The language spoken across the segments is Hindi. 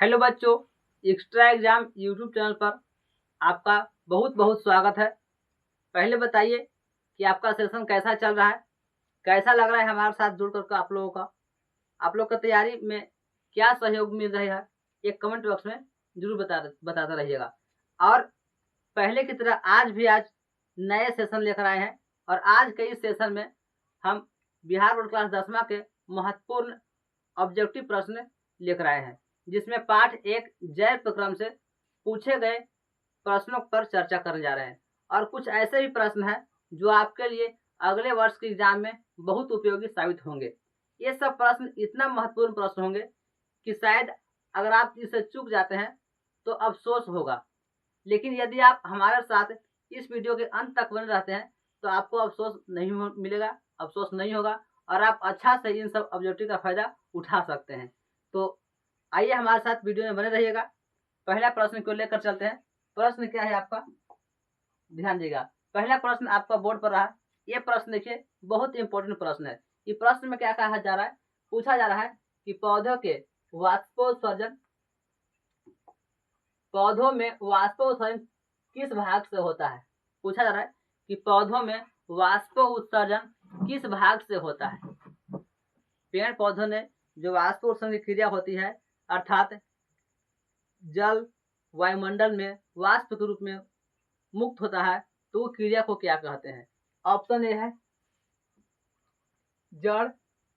हेलो बच्चों, एक्स्ट्रा एग्जाम यूट्यूब चैनल पर आपका बहुत बहुत स्वागत है। पहले बताइए कि आपका सेशन कैसा चल रहा है, कैसा लग रहा है हमारे साथ जुड़ करके आप लोगों का। आप लोग का तैयारी में क्या सहयोग मिल रहा है, एक कमेंट बॉक्स में जरूर बताते रहिएगा। और पहले की तरह आज नए सेशन लेकर आए हैं और आज के इस सेशन में हम बिहार बोर्ड क्लास 10वां के महत्वपूर्ण ऑब्जेक्टिव प्रश्न लेकर आए हैं, जिसमें पाठ 1 जैव प्रक्रम से पूछे गए प्रश्नों पर चर्चा करने जा रहे हैं। और कुछ ऐसे भी प्रश्न हैं जो आपके लिए अगले वर्ष के एग्जाम में बहुत उपयोगी साबित होंगे। ये सब प्रश्न इतना महत्वपूर्ण प्रश्न होंगे कि शायद अगर आप इसे चूक जाते हैं तो अफसोस होगा, लेकिन यदि आप हमारे साथ इस वीडियो के अंत तक बने रहते हैं तो आपको अफसोस नहीं मिलेगा, अफसोस नहीं होगा और आप अच्छा से इन सब ऑब्जेक्टिव का फायदा उठा सकते हैं। तो आइए हमारे साथ वीडियो में बने रहिएगा। पहला प्रश्न को लेकर चलते हैं। प्रश्न क्या है आपका, ध्यान दीजिएगा। पहला प्रश्न आपका बोर्ड पर रहा। ये प्रश्न देखिए, बहुत इंपॉर्टेंट प्रश्न है। इस प्रश्न में क्या कहा जा रहा है, पूछा जा रहा है कि पौधों में वाष्पोत्सर्जन किस भाग से होता है। पूछा जा रहा है कि पौधों में वाष्पोत्सर्जन किस भाग से होता है। पेड़ पौधों में जो वाष्पोत्सर्जन की क्रिया होती है, अर्थात जल वायुमंडल में वाष्प के रूप में मुक्त होता है, तो क्रिया को क्या कहते हैं। ऑप्शन ए है जड़,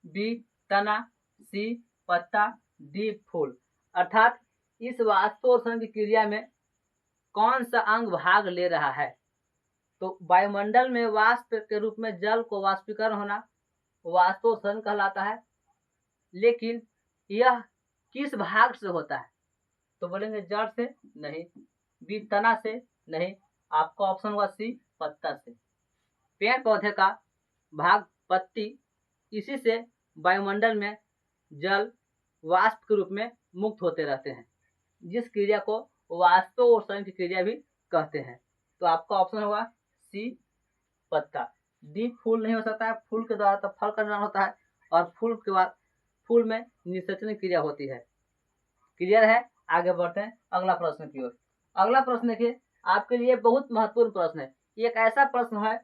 बी तना, सी पत्ता, डी फूल। अर्थात इस वाष्पोत्सर्जन की क्रिया में कौन सा अंग भाग ले रहा है। तो वायुमंडल में वाष्प के रूप में जल को वाष्पीकरण होना वाष्पोत्सर्जन कहलाता है, लेकिन यह किस भाग से होता है। तो बोलेंगे जड़ से नहीं, बी तना से नहीं, आपका ऑप्शन होगा सी पत्ता से। पेड़ पौधे का भाग पत्ती, इसी से वायुमंडल में जल वाष्प के रूप में मुक्त होते रहते हैं, जिस क्रिया को वाष्पोत्सर्जन की क्रिया भी कहते हैं। तो आपका ऑप्शन होगा सी पत्ता। डी फूल नहीं हो सकता है, फूल के द्वारा तो फल का निर्माण होता है और फूल के बाद फूल में निषेचन क्रिया होती है। क्लियर है, आगे बढ़ते हैं अगला प्रश्न की ओर। अगला प्रश्न देखिए, आपके लिए बहुत महत्वपूर्ण प्रश्न है। ये एक ऐसा प्रश्न है,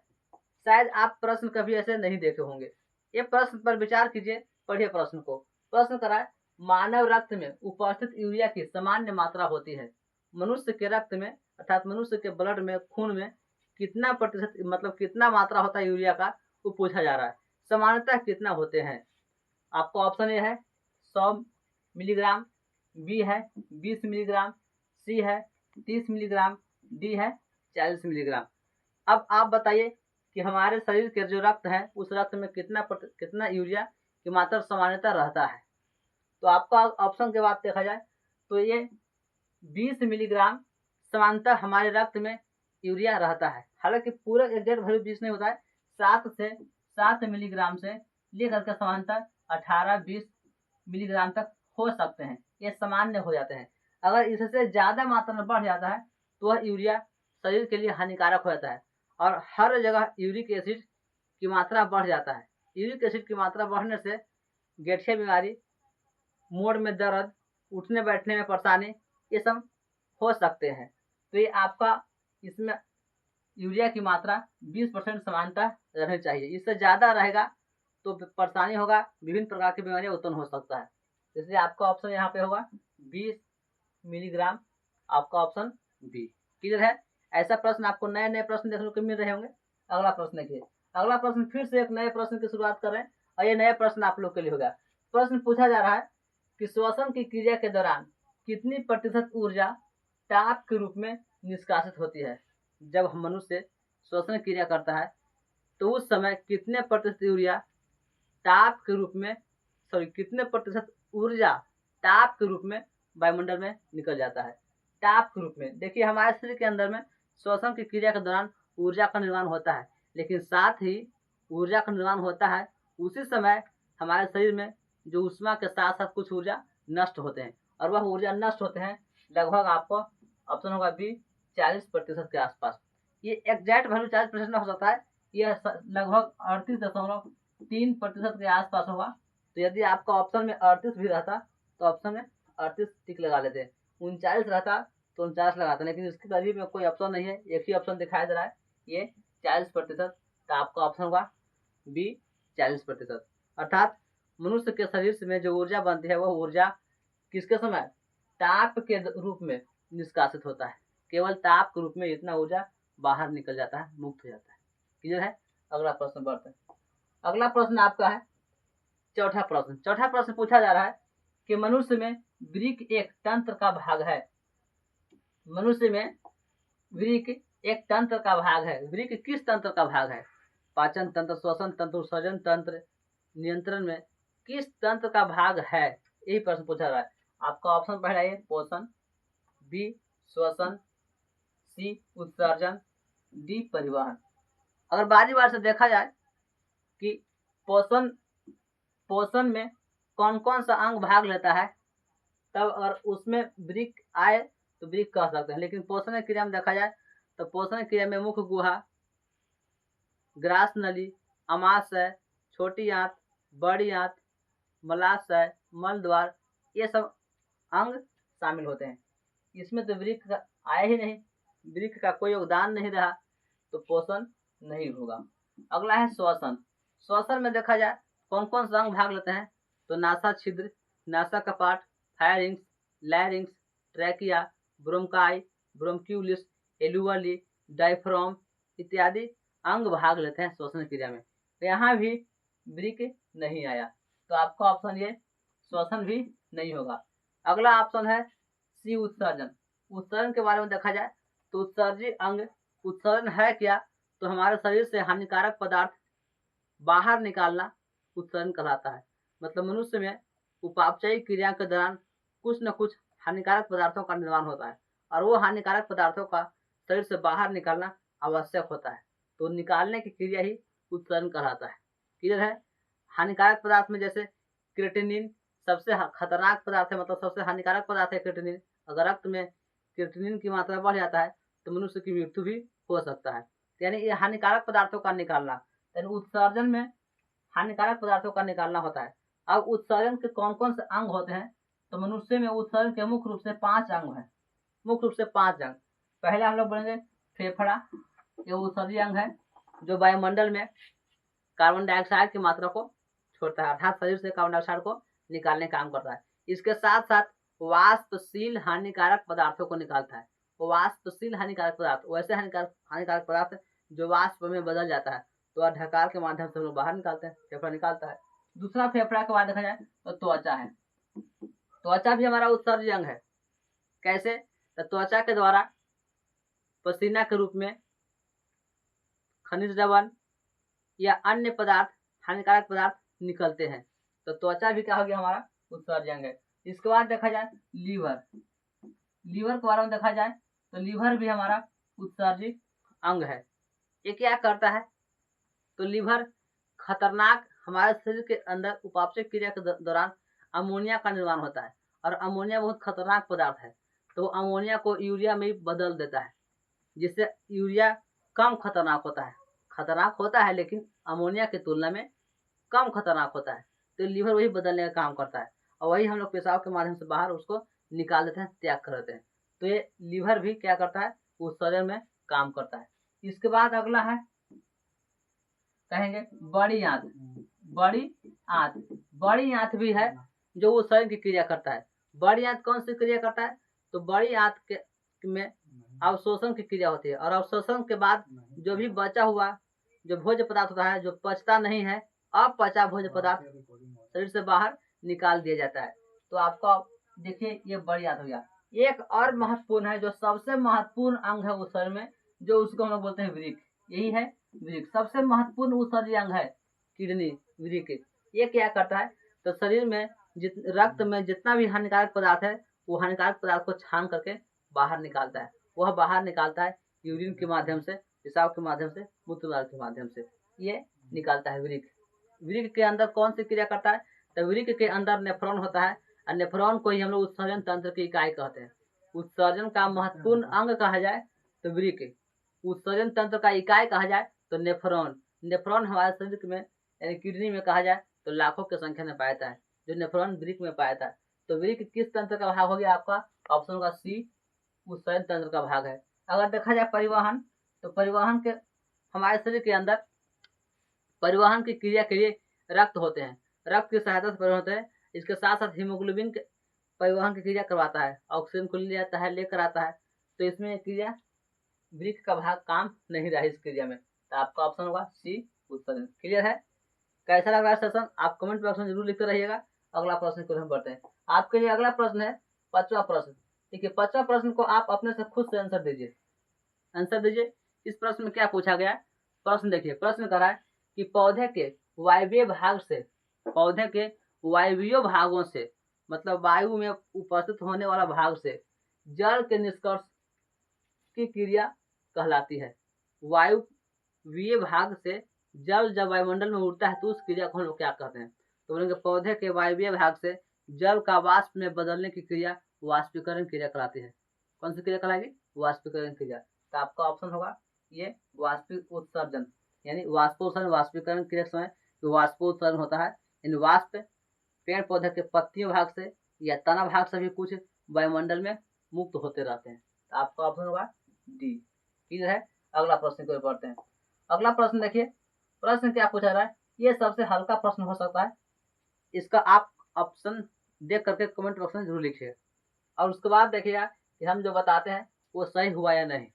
शायद आप प्रश्न कभी ऐसे नहीं देखे होंगे। ये प्रश्न पर विचार कीजिए, पढ़िए प्रश्न को। प्रश्न कराए, मानव रक्त में उपस्थित यूरिया की सामान्य मात्रा होती है। मनुष्य के रक्त में अर्थात मनुष्य के ब्लड में, खून में कितना प्रतिशत मतलब कितना मात्रा होता है यूरिया का, वो पूछा जा रहा है। सामान्यतः कितना होते हैं। आपका ऑप्शन ए है 100 मिलीग्राम, बी है 20 मिलीग्राम, सी है 30 मिलीग्राम, डी है 40 मिलीग्राम। अब आप बताइए कि हमारे शरीर के जो रक्त है, उस रक्त में कितना यूरिया की मात्रा सामान्यतः रहता है। तो आपका ऑप्शन के बाद देखा जाए तो ये 20 मिलीग्राम सामान्यतः हमारे रक्त में यूरिया रहता है। हालांकि पूरा एग्जैक्ट वैल्यू 20 नहीं होता है, 7 मिलीग्राम से लेकर के सामान्यतः 18-20 मिलीग्राम तक हो सकते हैं, ये सामान्य हो जाते हैं। अगर इससे ज्यादा मात्रा में बढ़ जाता है तो वह यूरिया शरीर के लिए हानिकारक हो जाता है और हर जगह यूरिक एसिड की मात्रा बढ़ जाता है। यूरिक एसिड की मात्रा बढ़ने से गठिया बीमारी, मोड़ में दर्द, उठने बैठने में परेशानी, ये सब हो सकते हैं। तो ये आपका इसमें यूरिया की मात्रा 20% समानता रहनी चाहिए। इससे ज़्यादा रहेगा तो परेशानी होगा, विभिन्न प्रकार की बीमारियां उत्पन्न हो सकता है। इसलिए आपका ऑप्शन यहाँ पे होगा 20 मिलीग्राम, आपका ऑप्शन बी। क्लियर है। ऐसा प्रश्न आपको नए नए प्रश्न देखने को मिल रहे होंगे। अगला प्रश्न देखिए। अगला प्रश्न फिर से एक नए प्रश्न की शुरुआत कर रहे हैं और ये नया प्रश्न आप लोग के लिए होगा। प्रश्न पूछा जा रहा है कि श्वसन की क्रिया के दौरान कितनी प्रतिशत ऊर्जा ताप के रूप में निष्कासित होती है। जब हम मनुष्य श्वसन क्रिया करता है तो उस समय कितने प्रतिशत यूरिया ताप के रूप में कितने प्रतिशत ऊर्जा ताप के रूप में वायुमंडल में निकल जाता है। ताप के रूप में देखिए, हमारे शरीर के अंदर में श्वसन की क्रिया के दौरान ऊर्जा का निर्माण होता है, लेकिन साथ ही ऊर्जा का निर्माण होता है उसी समय हमारे शरीर में जो ऊष्मा के साथ साथ कुछ ऊर्जा नष्ट होते हैं, और वह ऊर्जा नष्ट होते हैं लगभग आपको ऑप्शन होगा बी 40% के आसपास। ये एग्जैक्ट वैल्यू 40% हो सकता है, यह लगभग 38.3% के आसपास होगा। तो यदि आपका ऑप्शन में 38 भी रहता तो ऑप्शन में 38 टिक लगा लेते हैं। 39 रहता तो 49 लगाते, लेकिन इसके करीब में कोई ऑप्शन नहीं है, एक ही ऑप्शन दिखाई दे रहा है, ये 40%। तो आपका ऑप्शन होगा बी 40%। अर्थात मनुष्य के शरीर में जो ऊर्जा बनती है वह ऊर्जा किसके समय ताप के रूप में निष्कासित होता है। केवल ताप के रूप में इतना ऊर्जा बाहर निकल जाता है, मुक्त हो जाता है। क्लियर है? अगला प्रश्न बढ़ते हैं। अगला प्रश्न आपका है चौथा प्रश्न। चौथा प्रश्न पूछा जा रहा है कि मनुष्य में वृक्क एक तंत्र का भाग है। मनुष्य में वृक्क एक तंत्र का भाग है। वृक्क किस तंत्र का भाग है? पाचन तंत्र, श्वसन तंत्र, उत्सर्जन तंत्र, नियंत्रण में किस तंत्र का भाग है? यही प्रश्न पूछा रहा है। आपका ऑप्शन पहला है पोषण, बी श्वसन, सी उत्सर्जन, डी परिवहन। अगर बारी बार से देखा जाए कि पोषण में कौन कौन सा अंग भाग लेता है, तब अगर उसमें वृक्क आए तो वृक्क कह सकते हैं। लेकिन पोषण क्रिया में देखा जाए तो पोषण क्रिया में मुख गुहा, ग्रास नली, अमाशय, छोटी आंत, बड़ी आंत, मलाशय, मल द्वार, ये सब अंग शामिल होते हैं। इसमें तो वृक्क का आया ही नहीं, वृक्क का कोई योगदान नहीं रहा, तो पोषण नहीं होगा। अगला है श्वसन। श्वसन में देखा जाए कौन कौन सा अंग भाग लेते हैं, तो नासा छिद्र, नासा कपाट, pharynx, larynx, trachea, bronchi, bronchioles, alveoli, diaphragm इत्यादि अंग भाग लेते हैं श्वसन क्रिया में। तो यहाँ भी वृक्क नहीं आया, तो आपका ऑप्शन ये श्वसन भी नहीं होगा। अगला ऑप्शन है सी उत्सर्जन। उत्सर्जन के बारे में देखा जाए तो उत्सर्जी अंग उत्सर्जन है क्या, तो हमारे शरीर से हानिकारक पदार्थ बाहर निकालना उत्सर्जन कहलाता है। मतलब मनुष्य में उपापचयी क्रिया के दौरान कुछ न कुछ हानिकारक पदार्थों का निर्माण होता है, और वो हानिकारक पदार्थों का शरीर से बाहर निकालना आवश्यक होता है, तो निकालने की क्रिया ही उत्सर्जन कहलाता है। क्लियर है? हानिकारक पदार्थ में जैसे क्रिएटिनिन सबसे खतरनाक पदार्थ है, मतलब सबसे हानिकारक पदार्थ है क्रिएटिनिन। अगर रक्त में क्रिएटिनिन की मात्रा बढ़ जाता है तो मनुष्य की मृत्यु भी हो सकता है। यानी ये हानिकारक पदार्थों का निकालना, यानी उत्सर्जन में हानिकारक पदार्थों का निकालना होता है। अब उत्सर्जन के कौन कौन से अंग होते हैं, तो मनुष्य में उत्सर्जन के मुख्य रूप से 5 अंग हैं। मुख्य रूप से 5 अंग। पहले हम लोग बोलेंगे फेफड़ा, ये उत्सर्जी अंग है जो वायुमंडल में कार्बन डाइऑक्साइड की मात्रा को छोड़ता है, अर्थात शरीर से कार्बन डाइऑक्साइड को निकालने का काम करता है। इसके साथ साथ वाष्पशील हानिकारक पदार्थों को निकालता है। वाष्पशील हानिकारक पदार्थ वैसे हानिकारक पदार्थ जो वाष्प में बदल जाता है, तो ढकार के माध्यम से हम लोग बाहर निकालते हैं, फेफड़ा निकालता है। दूसरा फेफड़ा के बाद देखा जाए तो त्वचा है। त्वचा भी हमारा उत्सर्जी अंग है। कैसे? तो त्वचा के द्वारा पसीना के रूप में खनिज लवण या अन्य पदार्थ हानिकारक पदार्थ निकलते हैं, तो त्वचा भी क्या हो गया हमारा उत्सर्जी अंग है। इसके बाद देखा जाए लीवर। लीवर के बारे में देखा जाए तो लीवर भी हमारा उत्सर्जी अंग है। ये क्या करता है, तो लीवर खतरनाक हमारे शरीर के अंदर उपापचय क्रिया के दौरान अमोनिया का निर्माण होता है, और अमोनिया बहुत खतरनाक पदार्थ है, तो अमोनिया को यूरिया में बदल देता है, जिससे यूरिया कम खतरनाक होता है लेकिन अमोनिया की तुलना में कम खतरनाक होता है। तो लीवर वही बदलने का काम करता है, और वही हम लोग पेशाब के माध्यम से बाहर उसको निकाल देते हैं, त्याग कर देते हैं। तो ये लीवर भी क्या करता है, उत्सर्जन में काम करता है। इसके बाद अगला है कहेंगे बड़ी आंत। बड़ी आंत भी है जो उत्सर्जन की क्रिया करता है। बड़ी आंत कौन सी क्रिया करता है, तो बड़ी आंत के में अवशोषण की क्रिया होती है, और अवशोषण के बाद जो भी बचा हुआ जो भोज्य पदार्थ होता है, जो पचता नहीं है, अपचा भोज्य पदार्थ शरीर से बाहर निकाल दिया जाता है। तो आपका देखिए ये बड़ी आंत हो गया। एक और महत्वपूर्ण है, जो सबसे महत्वपूर्ण अंग है उत्सर्जन में, जो उसको हम लोग बोलते हैं वृक्क। यही है वृक्क, सबसे महत्वपूर्ण उत्सर्जी अंग है किडनी, वृक्क। ये क्या करता है, तो शरीर में रक्त में जितना भी हानिकारक पदार्थ है, वो हानिकारक पदार्थ को छान करके बाहर निकालता है। वह बाहर निकालता है यूरिन के माध्यम से, पेशाब के माध्यम से, मूत्र के माध्यम से, ये निकालता है वृक्क। वृक्क के अंदर कौन सी क्रिया करता है, तो वृक्क के अंदर नेफ्रॉन होता है, और नेफ्रॉन को ही हम लोग उत्सर्जन तंत्र की इकाई कहते हैं। उत्सर्जन का महत्वपूर्ण अंग कहा जाए तो वृक्क, उत्सर्जन तंत्र का इकाई कहा जाए तो नेफ्रॉन हमारे शरीर में यानी किडनी में कहा जाए तो लाखों की संख्या में पाया जाता है, जो नेफ्रॉन वृक्क में पाया जाता है। तो वृक्क किस तंत्र का भाग हो गया आपका? ऑप्शन होगा सी, उत्सर्जन तंत्र का भाग है। अगर देखा जाए परिवहन, तो परिवहन के हमारे शरीर के अंदर परिवहन की क्रिया के लिए रक्त होते हैं, रक्त की सहायता से परिवहन होते हैं। इसके साथ साथ हीमोग्लोबिन के परिवहन की क्रिया करवाता है, ऑक्सीजन को ले जाता है, लेकर आता है। तो इसमें क्रिया वृक्क का भाग काम नहीं रहा इस क्रिया में, तो आपका ऑप्शन होगा सी, उत्सर्जन। क्लियर है? कैसा लग रहा है सेशन? आप कमेंट बॉक्स में जरूर लिखते रहिएगा। अगला प्रश्न को हम बढ़ते हैं। आपके लिए अगला प्रश्न है 5वां प्रश्न। देखिए 5वां प्रश्न को आप अपने से खुद से आंसर दीजिए। आंसर दीजिए। इस प्रश्न में क्या पूछा गया है? प्रश्न देखिए, प्रश्न कर रहा है कि पौधे के वायवीय भाग से, पौधे के वायवीय भागों से, मतलब वायु में उपस्थित होने वाला भाग से जल के निष्कर्ष की क्रिया कहलाती है। वायुवीय भाग से जल जब वायुमंडल में उड़ता है तो उस क्रिया को हम लोग क्या कहते हैं? तो बोलेंगे पौधे के वायवीय भाग से जल का वाष्प में बदलने की क्रिया वाष्पीकरण क्रिया कहलाती है। कौन सी क्रिया कहलाएगी? वाष्पीकरण क्रिया। तो आपका ऑप्शन होगा ये वाष्पिक उत्सर्जन, यानी वाष्पोत्सर्जन वाष्पीकरण क्रिया के समय वाष्पोत्सर्जन होता है। इन वाष्प पेड़ पौधे के पत्तियों भाग से या तना भाग से भी कुछ वायुमंडल में मुक्त होते रहते हैं। तो आपका ऑप्शन होगा डी। क्लियर है? अगला प्रश्न को पढ़ते हैं। अगला प्रश्न देखिए, प्रश्न क्या पूछा रहा है? ये सबसे हल्का प्रश्न हो सकता है, इसका आप ऑप्शन देख करके कमेंट बॉक्स में जरूर लिखिए। और उसके बाद देखिएगा कि हम जो बताते हैं वो सही हुआ या नहीं।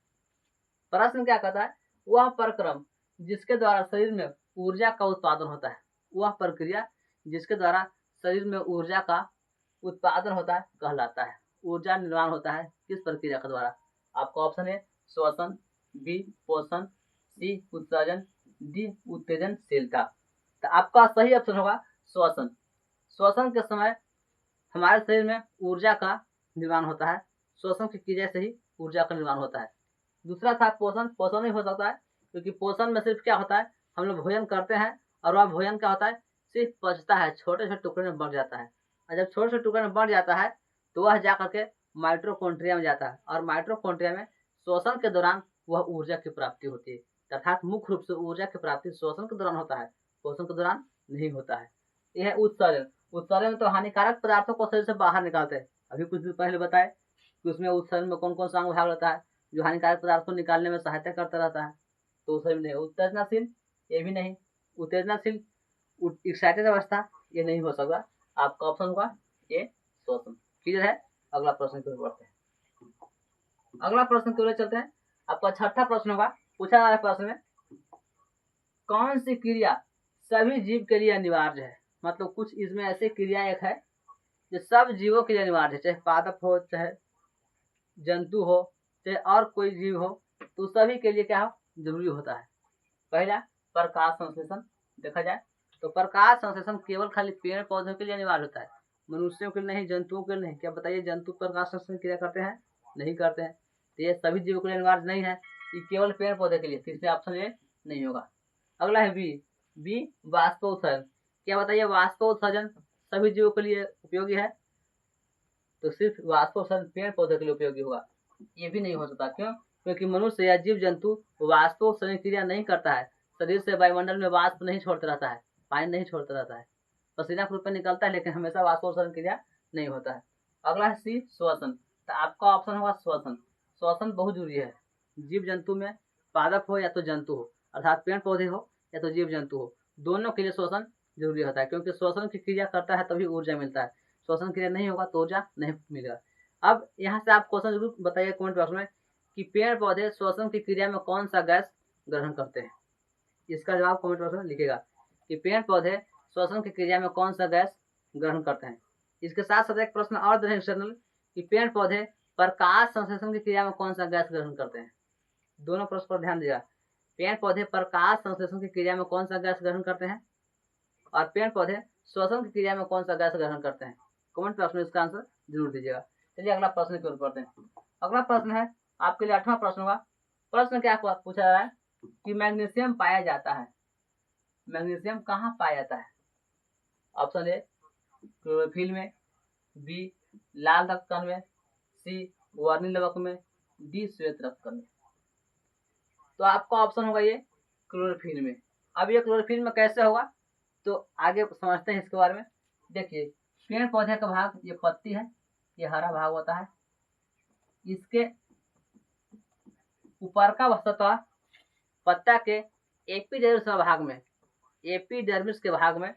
प्रश्न क्या कहता है? वह प्रक्रम जिसके द्वारा शरीर में ऊर्जा का उत्पादन होता है, वह प्रक्रिया जिसके द्वारा शरीर में ऊर्जा का उत्पादन होता है कहलाता है। ऊर्जा निर्माण होता है किस प्रक्रिया के द्वारा? आपका ऑप्शन है श्वसन, बी पोषण, सी उत्सर्जन, डी उत्तेजनशीलता। तो आपका सही ऑप्शन होगा श्वसन। श्वसन के समय हमारे शरीर में ऊर्जा का निर्माण होता है, श्वसन की क्रिया से ही ऊर्जा का निर्माण होता है। दूसरा था पोषण। पोषण नहीं हो सकता है क्योंकि पोषण में सिर्फ क्या होता है, हम लोग भोजन करते हैं और वह भोजन क्या होता है, सिर्फ पचता है, छोटे छोटे टुकड़े में बढ़ जाता है। और जब छोटे छोटे टुकड़े में बढ़ जाता है तो वह जा करके माइटोकॉन्ड्रिया में जाता है, और माइटोकॉन्ड्रिया में श्वसन के दौरान वह ऊर्जा की प्राप्ति होती है। अर्थात मुख्य रूप से ऊर्जा की प्राप्ति श्वसन के दौरान होता है, पोषण के दौरान नहीं होता है। यह है उत्सर्जन। उत्सर्जन में तो हानिकारक पदार्थों को शरीर से बाहर निकालते हैं। अभी कुछ दिन पहले बताए कि उसमें उत्सर्जन में कौन कौन सा अंग भाग रहता है जो हानिकारक पदार्थ को निकालने में सहायता करता रहता है, तो उसमें नहीं। उत्तेजनाशील, ये भी नहीं। उत्तेजनाशील एक्साइटेड अवस्था, ये नहीं हो सकता। आपका ऑप्शन होगा ये श्वसन। क्लियर है? अगला प्रश्न की ओर बढ़ते हैं। अगला प्रश्न की ओर चलते हैं। आपका 6ठा प्रश्न होगा, पूछा जा रहा है प्रश्न में कौन सी क्रिया सभी जीव के लिए अनिवार्य है? मतलब कुछ इसमें ऐसी क्रिया एक है जो सब जीवों के लिए अनिवार्य है, चाहे पादप हो, चाहे जंतु हो, चाहे और कोई जीव हो, तो सभी के लिए क्या हो, जरूरी होता है। पहला प्रकाश संश्लेषण। देखा जाए तो प्रकाश संश्लेषण केवल खाली पेड़ पौधों के लिए अनिवार्य होता है, मनुष्यों के लिए नहीं, जंतुओं के लिए नहीं। क्या बताइए, जंतु प्रकाश संश्लेषण क्रिया करते हैं? नहीं करते हैं। तो ये सभी जीवों के लिए अनिवार्य नहीं है, ये केवल पेड़ पौधे के लिए। तीसरे ऑप्शन ये नहीं होगा। अगला है बी, बी वाष्पोत्सर्जन। क्या बताइए, वाष्पोत्सर्जन सभी जीवों के लिए उपयोगी है? तो सिर्फ वाष्पोत्सर्जन पेड़ पौधे के लिए उपयोगी होगा, ये भी नहीं हो सकता। क्यों? क्योंकि मनुष्य या जीव जंतु वाष्पोत्सर्जन क्रिया नहीं करता है, शरीर से वायुमंडल में वाष्प नहीं छोड़ता रहता है, पानी नहीं छोड़ता रहता है, पसीना के रूप में निकलता है, लेकिन हमेशा वाष्पोत्सर्जन क्रिया नहीं होता है। अगला है सी श्वसन। तो आपका ऑप्शन होगा श्वसन। श्वसन बहुत जरूरी है जीव जंतु में, पादप हो या तो जंतु हो, अर्थात पेड़ पौधे हो या तो जीव जंतु हो, दोनों के लिए श्वसन जरूरी होता है, क्योंकि श्वसन की क्रिया करता है तभी ऊर्जा मिलता है। श्वसन क्रिया नहीं होगा तो ऊर्जा नहीं मिलेगा। अब यहाँ से आप क्वेश्चन जरूर बताइए कमेंट बॉक्स में कि पेड़ पौधे श्वसन की क्रिया में कौन सा गैस ग्रहण करते हैं? इसका जवाब कमेंट बॉक्स में लिखेगा कि पेड़ पौधे श्वसन की क्रिया में कौन सा गैस ग्रहण करते हैं। इसके साथ साथ एक प्रश्न और दे एक्सटर्नल कि पेड़ पौधे प्रकाश संश्लेषण की क्रिया में कौन सा गैस ग्रहण करते हैं। दोनों प्रश्न पर ध्यान दिया। पेड़ पौधे प्रकाश संश्लेषण की क्रिया में कौन सा गैस ग्रहण करते हैं और पेड़ पौधे श्वसन की क्रिया में कौन सा गैस ग्रहण करते हैं। कमेंट बॉक्स में इसका आंसर जरूर दीजिएगा। चलिए अगला प्रश्न की ओर बढ़ते हैं। अगला प्रश्न है आपके लिए 8वां प्रश्न होगा। प्रश्न क्या पूछा जा रहा है कि मैग्नीशियम पाया जाता है, मैग्नीशियम कहाँ पाया जाता है? ऑप्शन ए क्लोरोफिल में, बी लाल रक्त कण में, सी वर्णिल लवक में, डी श्वेत रक्त कण में। तो आपका ऑप्शन होगा ये क्लोरोफिल में। अब ये क्लोरोफिल में कैसे होगा तो आगे समझते हैं इसके बारे में। देखिए पेड़ पौधे का भाग ये पत्ती है, ये हरा भाग होता है। इसके ऊपर का सतह पत्ता के एपिडर्मिस भाग में, एपिडर्मिस के भाग में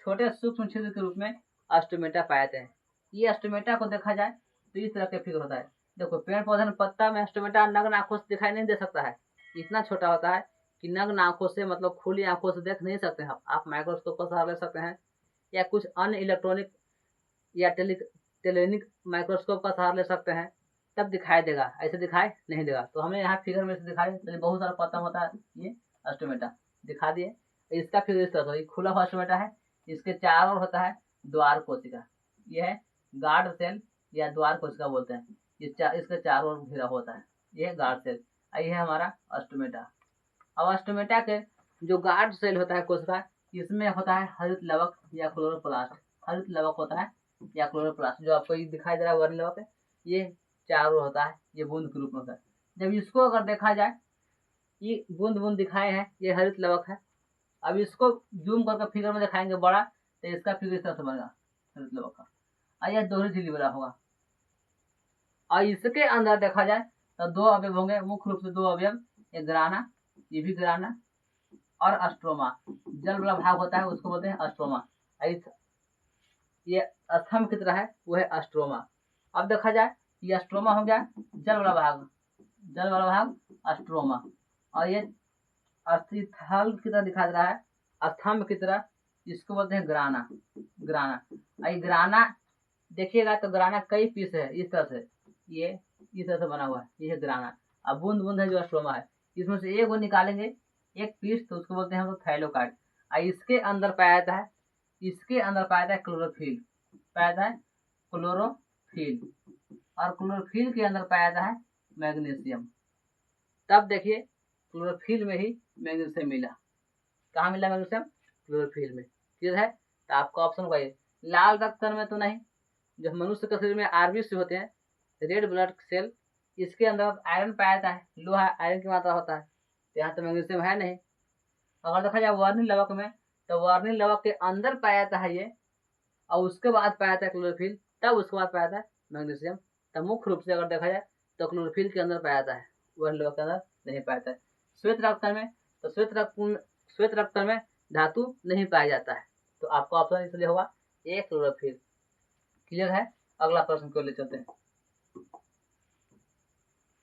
छोटे सूक्ष्म छिद्र के रूप में अस्टोमेटा पाए जाते हैं। ये अस्टोमेटा को देखा जाए तो इस तरह के फिगर होता है। देखो पेड़ पौधे में पत्ता में अस्टोमेटा नग्न आंखों से दिखाई नहीं दे सकता है, इतना छोटा होता है कि नग्न आंखों से मतलब खुली आंखों से देख नहीं सकते हैं। आप माइक्रोस्कोप का सहारा ले सकते हैं या कुछ अन्य इलेक्ट्रॉनिक या टेलेनिक माइक्रोस्कोप का सहारा ले सकते हैं, तब दिखाई देगा, ऐसे दिखाई नहीं देगा। तो हमें यहाँ फिगर में से दिखाई बहुत सारा पत्ता होता है, ये अस्टोमेटा दिखा दिए। इसका फिगर इस तरह से खुला हुआ अस्टोमेटा है, इसके चारों ओर होता है द्वार कोशिका, यह है गार्ड सेल या द्वार कोशिका बोलते हैं। इसके चारों ओर घिरा होता है, यह गार्ड सेल। यह है हमारा अस्टोमेटा। अब अस्टोमेटा के जो गार्ड सेल होता है कोशिका, इसमें होता है हरित लवक या क्लोरोप्लास्ट। हरित लवक होता है या क्लोरोप्लास्ट, जो आपको दिखाई दे रहा है वर्ण लवक है, ये चारों ओर होता है, ये बूंद के रूप में होता है। जब इसको अगर देखा जाए, ये बूंद बूंद दिखाए हैं, ये हरित लवक है। अब इसको जूम करके फिगर में दिखाएंगे बड़ा, तो इसका फिगर इस तरह से बनेगा हरित लवक का, और यह दोहरी झिल्ली वाला होगा। और इसके अंदर देखा जाए तो दो अवयव होंगे, मुख्य रूप से दो अवयव, एक ग्राना, ये भी ग्राना, और अस्ट्रोमा, जल वाला भाग होता है उसको बोलते हैं अस्ट्रोमा। ये स्तंभ की तरह है, वो है अस्ट्रोमा। अब देखा जाए ये अस्ट्रोमा हो गया जल वाला भाग, जल वाला भाग अस्ट्रोमा, और ये अस्थिथल की तरह दिखा दे रहा है, स्तंभ की तरह, इसको बोलते हैं ग्राना। ग्राना ये ग्राना देखिएगा तो ग्राना कई पीस है, इस तरह से, ये इस तरह से बना हुआ है, ये है ग्राना। अब बूंद बूंद है जो अस्ट्रोमा है, इसमें से एक वो निकालेंगे एक पीस, तो उसको बोलते हैं हम लोग थाइलोकाइड। इसके अंदर पाया जाता है, इसके अंदर पाया जाता है क्लोरोफिल, पाया जाता है क्लोरोफिल, और क्लोरोफिल के अंदर पाया जाता है मैग्नीशियम। तब देखिए क्लोरोफिल में ही मैग्नीशियम मिला। कहाँ मिला मैग्नीशियम? क्लोरोफिल में। क्लियर है? तो आपका ऑप्शन बताइए। लाल रक्त कण में तो नहीं, जो मनुष्य के शरीर में आरबीसी होते हैं, रेड ब्लड सेल, इसके अंदर आयरन पाया जाता है, लोहा आयरन की मात्रा होता है, तो यहाँ तो मैग्नीशियम है नहीं। अगर देखा जाए वर्णिल लवक में, तो वर्णिल लवक के अंदर पाया जाता है ये, और उसके बाद पाया जाता है क्लोरोफिल, तब उसके बाद पाया जाता है मैग्नीशियम। तो मुख्य रूप से अगर देखा जाए तो क्लोरोफिल के अंदर पाया जाता है, वर्णिल लवक के अंदर नहीं पाया जाता है। श्वेत रक्त में, तो श्वेत रक्त में धातु नहीं पाया जाता है, तो आपका ऑप्शन इसलिए होगा ए क्लोरोफिल। क्लियर है? अगला प्रश्न को ले चलते हैं।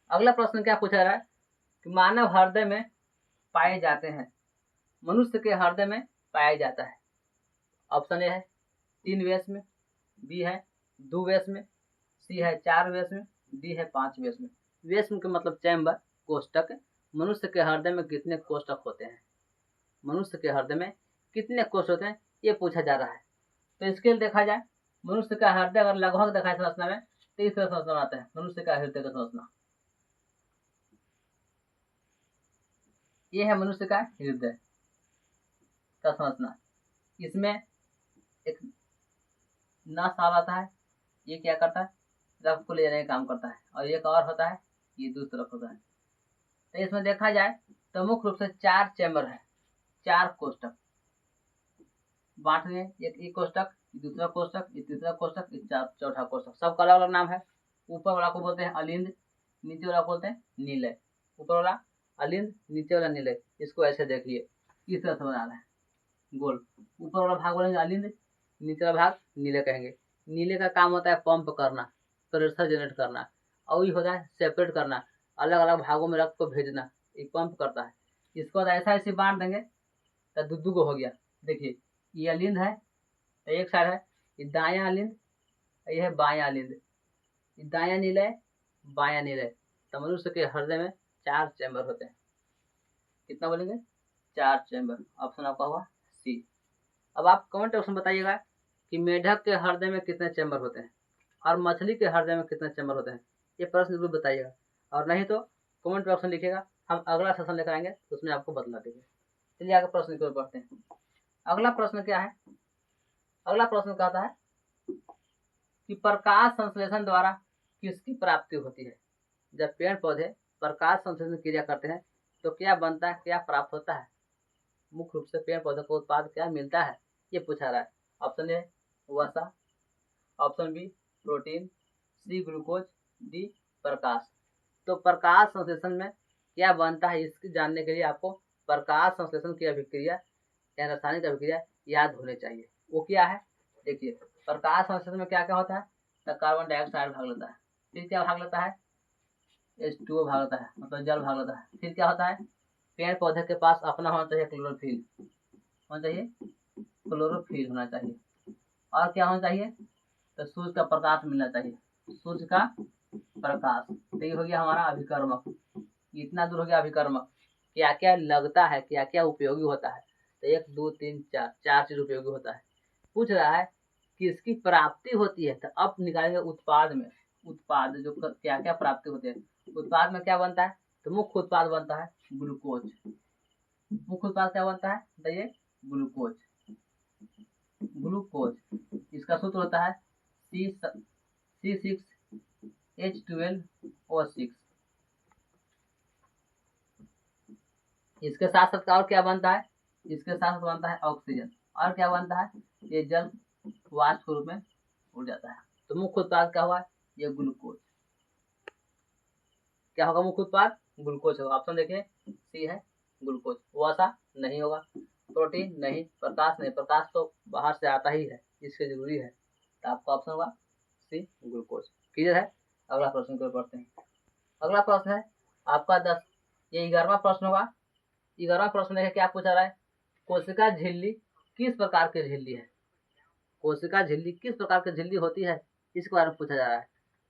अगला प्रश्न क्या पूछा रहा है कि मानव हृदय में पाए जाते हैं, मनुष्य के हृदय में पाया जाता है। ऑप्शन ए है 3 वेस में, बी है 2 वेस में, सी है 4 वेस में, डी है 5 वेस में। वेस में का मतलब चैम्बर, कोष्ठक। मनुष्य के हृदय में कितने कोष्ठक होते हैं, मनुष्य के हृदय में कितने कोष्ठ होते हैं, ये पूछा जा रहा है। तो इसके लिए देखा जाए, मनुष्य का हृदय अगर लगभग देखा है संरचना में, तो इस तरह संरचना आता है मनुष्य का हृदय का संरचना। ये है मनुष्य का हृदय का संरचना। इसमें एक नस आता है, ये क्या करता है, रक्त को ले जाने का काम करता है, और एक और होता है, ये दूसरी तरफ होता है। तो इसमें देखा जाए तो मुख्य रूप से 4 चैम्बर है, 4 कोष्ठक बांट में, एक कोष्ठक, दूसरा कोष्ठक, तीसरा कोष्ठक, चौथा कोष्ठक, सबका अलग अलग नाम है। ऊपर वाला को बोलते हैं अलिंद, नीचे वाला को बोलते हैं नीलय। ऊपर वाला अलिंद, नीचे वाला नीलय। इसको ऐसे देखिए, इस तरह से बनाना है गोल। ऊपर वाला भाग बोलेंगे अलिंद, नीचे वाला भाग नीले कहेंगे। नीले का काम होता है पंप करना, प्रेशर जनरेट करना, और ये होता है सेपरेट करना, अलग अलग भागों में रक्त को भेजना, एक पंप करता है। इसको ऐसा ऐसे बांट देंगे तो दुद्दू को हो गया। देखिए ये अलिंद है, तो एक साइड है ये दायां अलिंद, ये है बायां अलिंद, ये दायां नीलय, बायां नीलय। तो मनुष्य के हृदय में 4 चैम्बर होते हैं। कितना बोलेंगे? 4 चैम्बर। ऑप्शन आपका होगा सी। अब आप कमेंट ऑप्शन बताइएगा कि मेढक के हृदय में कितने चैम्बर होते हैं और मछली के हृदय में कितने चैम्बर होते हैं, ये प्रश्न जरूर बताइएगा। और नहीं तो कमेंट ऑप्शन लिखिएगा, हम अगला सेशन लेकर आएंगे उसमें आपको बतला देंगे। चलिए आगे प्रश्न की ओर बढ़ते हैं। अगला प्रश्न क्या है? अगला प्रश्न कहता है कि प्रकाश संश्लेषण द्वारा किसकी प्राप्ति होती है? जब पेड़ पौधे प्रकाश संश्लेषण क्रिया करते हैं तो क्या बनता है, क्या प्राप्त होता है? मुख्य रूप से पेड़ पौधे को उत्पाद क्या मिलता है, ये पूछा रहा है। ऑप्शन ए वसा, option B protein, C glucose, D प्रकाश। तो प्रकाश संश्लेषण में क्या बनता है, इसकी जानने के लिए आपको प्रकाश संश्लेषण की अभिक्रिया या रासायनिक अभिक्रिया याद होने चाहिए। वो क्या है, देखिए प्रकाश संश्लेषण में क्या क्या होता है, तो कार्बन डाइऑक्साइड भाग लेता है, फिर क्या भाग लेता है, H2O भाग लेता है, मतलब जल भाग लेता है। फिर क्या होता है, पेड़ पौधे के पास अपना होना चाहिए क्लोरोफिल, होना चाहिए क्लोरोफिल होना चाहिए, और क्या होना चाहिए, तो सूर्य का प्रकाश मिलना चाहिए, सूर्य का प्रकाश। तो ये हो गया हमारा अभिकर्मक, इतना दूर हो गया अभिकर्मक। क्या क्या लगता है, क्या क्या उपयोगी होता है, तो 1 2 3 4 चार चीज उपयोगी होता है। पूछ रहा है कि इसकी प्राप्ति होती है, तो अब निकालेंगे उत्पाद में, उत्पाद जो क्या क्या प्राप्ति होती है, उत्पाद में क्या बनता है, तो मुख्य उत्पाद बनता है ग्लूकोज। मुख्य उत्पाद क्या बनता है, बताइए, ग्लूकोज। ग्लूकोज इसका सूत्र होता है C6H12O6। इसके साथ साथ और क्या बनता है, इसके साथ साथ बनता है ऑक्सीजन, और क्या बनता है, ये जल वाष्प के रूप में उड़ जाता है। तो मुख्य उत्पाद क्या हुआ, ये ग्लूकोज। क्या होगा मुख्य उत्पाद, ग्लूकोज होगा। ऑप्शन देखिए सी है ग्लूकोज। वसा नहीं होगा, प्रोटीन नहीं, प्रकाश नहीं, प्रकाश तो बाहर से आता ही है, इसके जरूरी है, तो आपका ऑप्शन होगा सी ग्लूकोज। क्लियर है। अगला प्रश्न को पढ़ते हैं। अगला प्रश्न है आपका 10, ये 11वां प्रश्न होगा। 11वां प्रश्न है, क्या पूछा रहा है, कोशिका झिल्ली किस प्रकार की झिल्ली है, कोशिका झिल्ली किस प्रकार की झिल्ली होती है, इसके बारे में पूछा जा रहा है।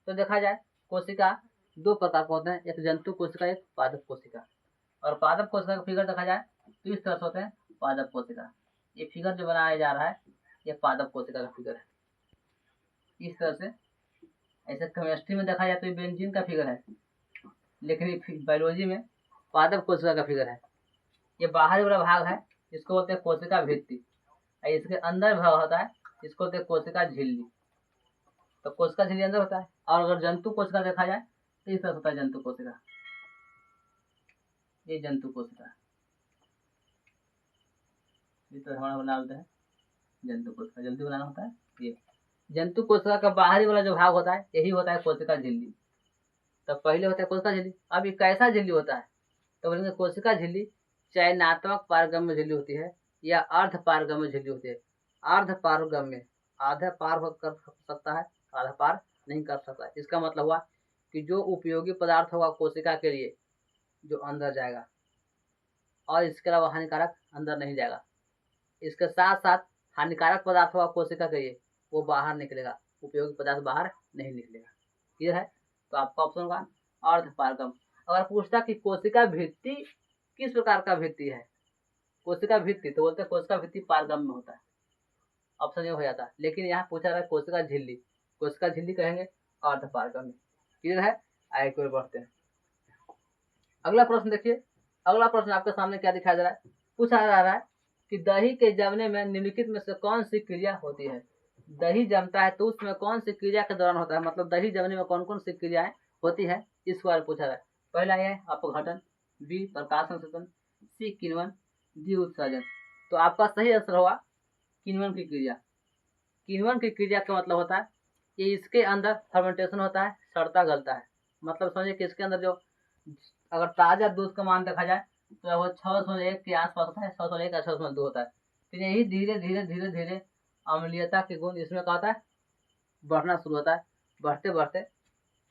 तो देखा जाए, कोशिका 2 प्रकार के होते हैं, एक जंतु कोशिका, एक पादप कोशिका। और पादप कोशिका का फिगर देखा जाए तो इस तरह से होते हैं पादप कोशिका। ये फिगर जो बनाया जा रहा है, ये पादप कोशिका का फिगर है, इस तरह से। ऐसे केमिस्ट्री में देखा जाए तो ये बेंजीन का फिगर है, लेकिन बायोलॉजी में पादप कोशिका का फिगर है। ये बाहरी वाला भाग है, इसको बोलते हैं कोशिका भित्ति, और इसके अंदर भाग होता है, इसको बोलते हैं कोशिका झिल्ली। तो कोशिका झिल्ली अंदर होता है। और अगर जंतु कोशिका देखा जाए तो इस तरह होता है जंतु कोशिका, ये जंतु कोशिका, इस तरह हमारा बना लेते हैं जंतु कोशिका, जल्दी बनाना होता है। ये जंतु कोशिका का बाहरी वाला जो भाग होता है, यही होता है कोशिका झिल्ली। तो पहले होता है कोशिका झिल्ली। अब ये कैसा झिल्ली होता है, तो बोलेंगे कोशिका झिल्ली चयनात्मक पारगम्य झिल्ली होती है या अर्ध पारगम्य झिल्ली होती है। अर्ध पारगम्य, आधा पार कर सकता है, आधा पार नहीं कर सकता है। इसका मतलब हुआ कि जो उपयोगी पदार्थ होगा कोशिका के लिए, जो अंदर जाएगा, और इसके अलावा हानिकारक अंदर नहीं जाएगा। इसके साथ साथ हानिकारक पदार्थ होगा कोशिका के लिए, वो बाहर निकलेगा, उपयोगी पदार्थ बाहर नहीं निकलेगा। क्लियर है। तो आपका ऑप्शन होगा अर्ध पारगम। अगर पूछता कि कोशिका भित्ति किस प्रकार का भित्ति है, कोशिका भित्ति, तो बोलते हैं कोशिका भित्ति पारगम में होता है, ऑप्शन ये हो जाता है। लेकिन यहाँ पूछा रहा है कोशिका झिल्ली, कोशिका झिल्ली कहेंगे अर्ध पारगम में। क्लियर है। आगे की ओर बढ़ते हैं। अगला प्रश्न देखिए, अगला प्रश्न आपके सामने क्या दिखाई दे रहा है, पूछा जा रहा है कि दही के जमने में निम्नलिखित में से कौन सी क्रिया होती है। दही जमता है तो उसमें कौन सी क्रिया के दौरान होता है, मतलब दही जमने में कौन कौन सी क्रियाएं होती है, इस बार पूछा रहा है। पहला यह है अपघटन, बी प्रकाश संश्लेषण, सी किण्वन, डी उत्सर्जन। तो आपका सही आंसर होगा किण्वन की क्रिया। किण्वन की क्रिया का मतलब होता है कि इसके अंदर फर्मेंटेशन होता है, सड़ता गलता है। मतलब समझिए कि इसके अंदर जो, अगर ताजा दूध का मान देखा जाए तो वो 601 के आसपास होता है, 601 या 602 होता है। तो यही धीरे धीरे धीरे धीरे अम्लीयता के गुण इसमें क्या होता है, बढ़ना शुरू होता है। बढ़ते बढ़ते